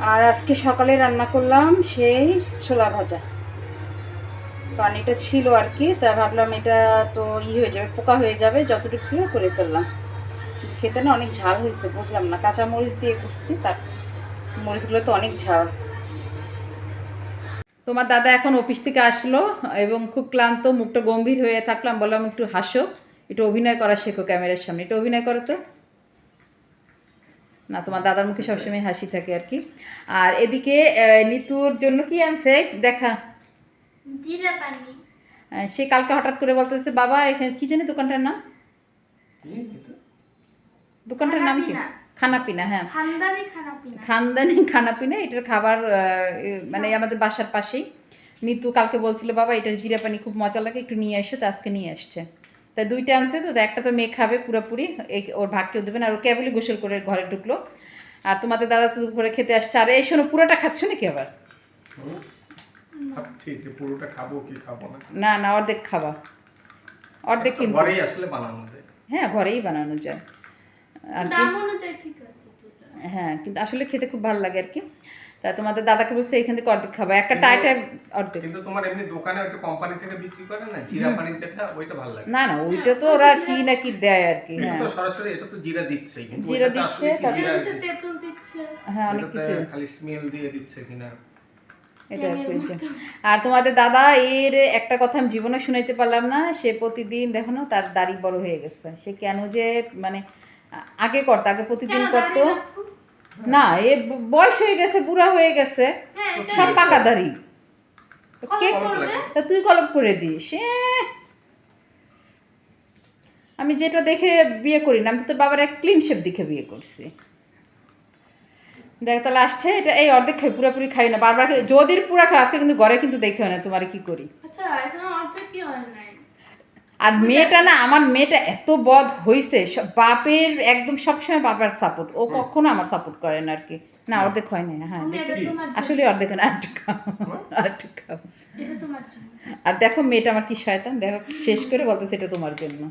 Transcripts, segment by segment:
আর আজকে সকালে রান্না করলাম সেই ছোলা ভাজা, কারণ এটা ছিল আর কি, তা ভাবলাম এটা তো হয়ে যাবে, পোকা হয়ে যাবে, যতটুকু ছিল করে ফেললাম। খেতে না অনেক ঝাল হয়েছে, বুঝলাম না, কাঁচা মরিচ দিয়ে করছি, তার মরিচগুলো তো অনেক ঝাল। তোমার দাদা এখন অফিস থেকে আসলো এবং খুব ক্লান্ত, মুখটা গম্ভীর হয়ে থাকলাম, বললাম একটু হাসো, একটু অভিনয় করা শেখো ক্যামেরার সামনে, একটু অভিনয় করো তো। না, তোমার দাদার মুখে সবসময় হাসি থাকে আর কি। আর এদিকে নিতুর জন্য কি আনছে দেখা, জিরা পানি। সে কালকে হঠাৎ করে বলতেছে, বাবা এখানে কি জানি দোকানটার নাম, দোকানটার নাম কি, খানাপিনা, হ্যাঁ খানদানি খানাপিনা, এটার খাবার মানে আমাদের বাসার পাশেই। নিতু কালকে বলছিল, বাবা এটার জিরা পানি খুব মজা লাগে, একটু নিয়ে আসো, তো আজকে নিয়ে আসছে। তাই দুইটা আনছে, তো একটা তো মেয়ে খাবে পুরোপুরি, এই ওর ভাগ কেউ দেবেন, আর ও কেবলই গোসল করে ঘরে ঢুকলো। আর তোমাদের দাদা তো ঘরে খেতে আসছে। আর এই শোনো, পুরোটা খাচ্ছ নাকি আবার? পুরোটা খাবো কি খাবো না? না না, অর্ধেক খাবা, অর্ধেক কিন্তু ঘরেই আসলে বানানো যায়। হ্যাঁ, ঘরেই বানানো যায় আর কি। হ্যাঁ, কিন্তু আসলে খেতে খুব ভালো লাগে আর কি। তা তোমাদের দাদাকে বলছে এখান থেকে অর্ধেক খাবা, একটা টাইটা অর্ধেক। কিন্তু তোমার এমনি দোকানে ওই যে কোম্পানি থেকে বিক্রি করে না জিরা পানি, যেটা ওইটা ভালো লাগে। না না, ওইটা তো ওরা কি না কি দেয় আর কি। এটা হ্যাঁ, তো সরাসরি, এটা তো জিরা দিচ্ছে, কিন্তু জিরা ওইটা তো দিচ্ছে, আসলে কি তারপরে জিরা তেঁতুল দিচ্ছে। হ্যাঁ, অনেক কিছু খালি স্মেল দিয়ে দিচ্ছে কিনা এটা আর কি। আর তোমাদের দাদা এর একটা কথা আমি জীবনে শুনাইতে পারলাম না, সে প্রতিদিন দেখো না তার দাড়ি বড় হয়ে গেছে, সে কেন যে মানে আগে করতো, আগে প্রতিদিন করতো না, এ বয়স হয়ে গেছে, বুড়া হয়ে গেছে, সব পাকা দাড়ি। কে করবে? তা তুই কলপ করে দিস। আমি যেটা দেখে বিয়ে করি না, আমি তো তোর বাবার এক ক্লিন শেপ দেখে বিয়ে করছি। দেখ তাহলে আসছে, এটা এই অর্ধেক খাই, পুরোপুরি খাই না, বারবার যদি পুরা খাই আজকে, কিন্তু ঘরে কিন্তু দেখে না তোমার কি করি। আর মেয়েটা না, আমার মেয়েটা এত বদ হয়েছে, বাপের একদম সবসময় বাবার সাপোর্ট, ও কখনো আমার সাপোর্ট করে না আর কি। না, অর্ধেক হয় না, হ্যাঁ দেখি আসলে অর্ধেক না, আরেকটু খাও, আরেকটু খাও। আর দেখো মেয়েটা আমার কি শয়তান, দেখো শেষ করে বলতেছে এটা তোমার জন্য,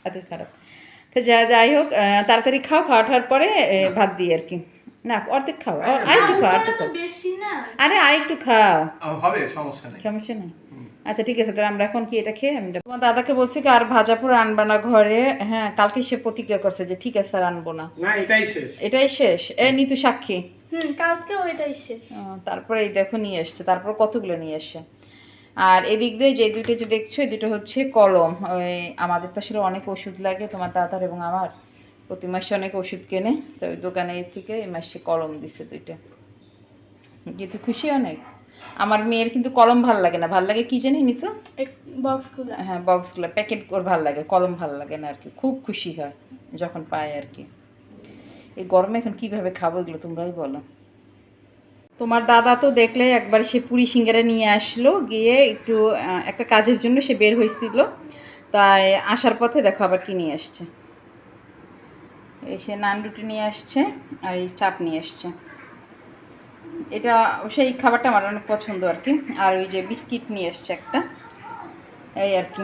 এত খারাপ। তো যাই হোক, তাড়াতাড়ি খাও, খাওয়ার পরে ভাত দিই আর কি। না, অর্ধেক খাও, আরেকটু খাও, আরেকটু খাও, আরে আরেকটু খাও, হবে, সমস্যা নেই, সমস্যা নেই। আচ্ছা ঠিক আছে, তাহলে আমরা এখন কি এটা খেয়ে, আমি তোমার দাদাকে বলছি কি আর ভাজা পুরো আনবা না ঘরে। হ্যাঁ, কালকে সে প্রতিজ্ঞা করছে যে ঠিক আছে আর আনবো না, না এটাই শেষ, এটাই শেষ। এই নিতু সাক্ষী, কালকে ওইটাই শেষ। তারপরে এই দেখো নিয়ে আসছে, তারপর কতগুলো নিয়ে আসছে। আর এদিক দিয়ে যে দুটো যে দেখছো, এই দুটো হচ্ছে কলম। ওই আমাদের তো আসলে অনেক ওষুধ লাগে, তোমার দাদার এবং আমার প্রতি মাসে অনেক ওষুধ কেনে, তো ওই দোকানে থেকে এই মাসে কলম দিচ্ছে দুইটা, যেহেতু খুশি অনেক। আমার মেয়ের কিন্তু কলম ভাল লাগে না, ভাল লাগে কি জানি নি তো, বক্সগুলো। হ্যাঁ বক্সগুলো, প্যাকেট ওর ভাল লাগে, কলম ভাল লাগে না আর কি। খুব খুশি হয় যখন পায় আর কি। এই গরমে এখন কীভাবে খাবো এগুলো তোমরাই বলো। তোমার দাদা তো দেখলে একবার সে পুরি সিঙ্গারা নিয়ে আসলো, গিয়ে একটু একটা কাজের জন্য সে বের হয়েছিল, তাই আসার পথে দেখো আবার কি নিয়ে আসছে, সে নান রুটি নিয়ে আসছে আর এই চাপ নিয়ে আসছে। এটা সেই খাবারটা আমার অনেক পছন্দ আর কি। আর ওই যে বিস্কিট নিয়ে এসছে একটা, এই আর কি।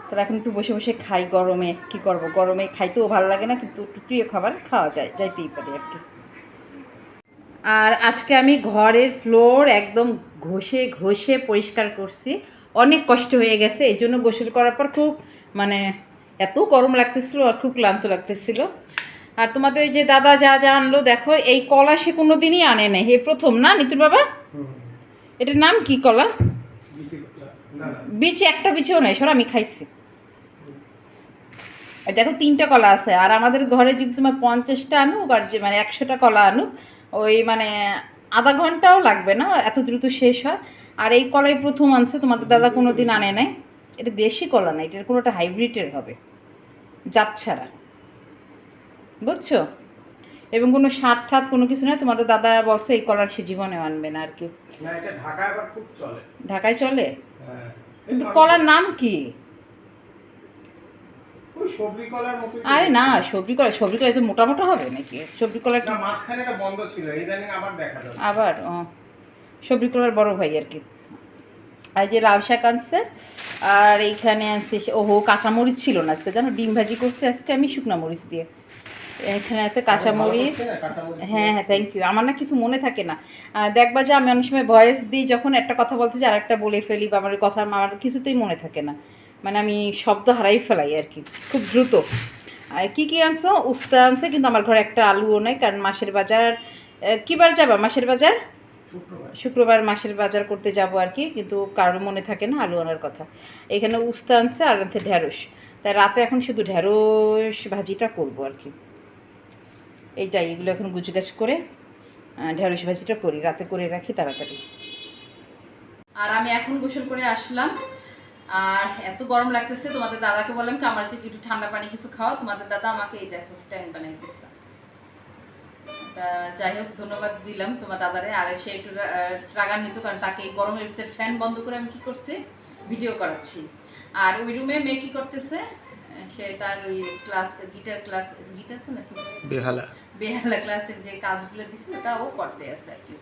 তাহলে এখন একটু বসে বসে খাই, গরমে কি করব, গরমে খাইতেও ভালো লাগে না, কিন্তু একটু প্রিয় খাবার খাওয়া যাইতেই পারে আর কি। আর আজকে আমি ঘরের ফ্লোর একদম ঘষে ঘষে পরিষ্কার করছি, অনেক কষ্ট হয়ে গেছে, এই জন্য গোসল করার পর খুব মানে এত গরম লাগতেছিলো আর খুব ক্লান্ত লাগতেছিলো। আর তোমাদের যে দাদা যা যা আনলো দেখো, এই কলা সে কোনো দিনই আনে নাই, হে প্রথম না নিতুর বাবা? এটার নাম কি কলা? বীজ একটা বীজও নাই, সর আমি খাইছি। দেখো 3টা কলা আছে, আর আমাদের ঘরে যদি তোমার 50টা আনুক আর যে মানে 100টা কলা আনুক, ওই মানে আধা ঘন্টাও লাগবে না, এত দ্রুত শেষ হয়। আর এই কলাই প্রথম আনছে, তোমাদের দাদা কোনো দিন আনে নাই। এটা দেশি কলা না, এটার কোনোটা হাইব্রিডের হবে, জাত ছাড়া, বুঝছো? এবং কোনো স্বাদ ঠাদ কোনো কিছু না। তোমাদের দাদা বলছে এই কলার সে জীবনে আনবে না আর কি। ঢাকায় চলে, কিন্তু কলার নাম কি? আরে না, সবজি কলা তো মোটা মোটা হবে নাকি? সবজি কলার আবার সবজি কলার বড় ভাই আর কি। আর যে লাল শাক আনছে, আর এইখানে আনছে ওহো কাঁচামরিচ ছিল না আজকে, জানো ডিম ভাজি করছে আজকে আমি শুকনো মরিচ দিয়ে, এখানে আছে কাঁচামরিচ। হ্যাঁ হ্যাঁ, থ্যাংক ইউ। আমার না কিছু মনে থাকে না। দেখবা যে আমি অনেক সময় ভয়েস দিই, যখন একটা কথা বলতে যাই আরেকটা বলে ফেলি, বা আমার কথা আমার কিছুতেই মনে থাকে না, মানে আমি শব্দ হারাই ফেলাই আর কি খুব দ্রুত। আর কী কী আনছো? উস্তা আনছে, কিন্তু আমার ঘরে একটা আলুও নেই, কারণ মাসের বাজার কী বার যাবা মাসের বাজার? শুক্রবার মাসের বাজার করতে যাব আর কি, কিন্তু কারোর মনে থাকে না আলু আনার কথা। এখানে উস্তা আনছে আর আনছে ঢ্যাঁড়স। তাই রাতে এখন শুধু ঢ্যাঁড়স ভাজিটা করবো আর কি। এই যাই, এগুলো এখন গুছগাছ করে ঢ্যাঁড়স ভাজিটা করি, রাতে করে রাখি তাড়াতাড়ি। আর আমি এখন গোসল করে আসলাম, আর এত গরম লাগতেছে। তোমাদের দাদাকে বললাম কি আমার একটু ঠান্ডা পানি কিছু খাও, তোমাদের দাদা আমাকে এই দেখো ট্যাং বানাইতেছে। তা যাই হোক, ধন্যবাদ দিলাম তোমার দাদারে। আর সে একটু রাগান্বিত, কারণ তাকে এই গরমের ভিতরে ফ্যান বন্ধ করে আমি কি করছি, ভিডিও করাচ্ছি। আর ওই রুমে মেয়ে কি করতেছে, সে তার ওই গিটার তো নাকি বেহালা ক্লাসের যে কাজগুলো দিচ্ছে ওটা ও করতে আছে আর কি।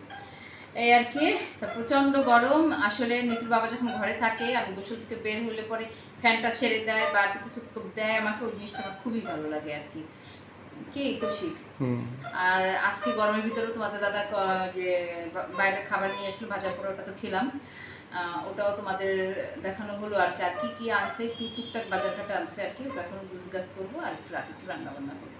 এই আর কি। তা প্রচণ্ড গরম আসলে। নিতুর বাবা যখন ঘরে থাকে, আমি গোসল থেকে বের হলে পরে ফ্যানটা ছেড়ে দেয় বা একটু কিছু দেয় আমাকে, ওই জিনিসটা আমার খুবই ভালো লাগে আর কি। কি কৌশিক? আর আজকে গরমের ভিতরে তোমাদের দাদা যে বাইরের খাবার নিয়ে আসলো, ভাজা পোড়া, ওটা তো খেলাম। ওটাও তোমাদের দেখানো হলো আর কি। আর কি কি আনছে, একটু টুকটাক বাজার ঘাটে আনছে আর কি, ওটা এখন গুছগাছ করবো আর একটু রাতে একটু রান্না বান্না করবো।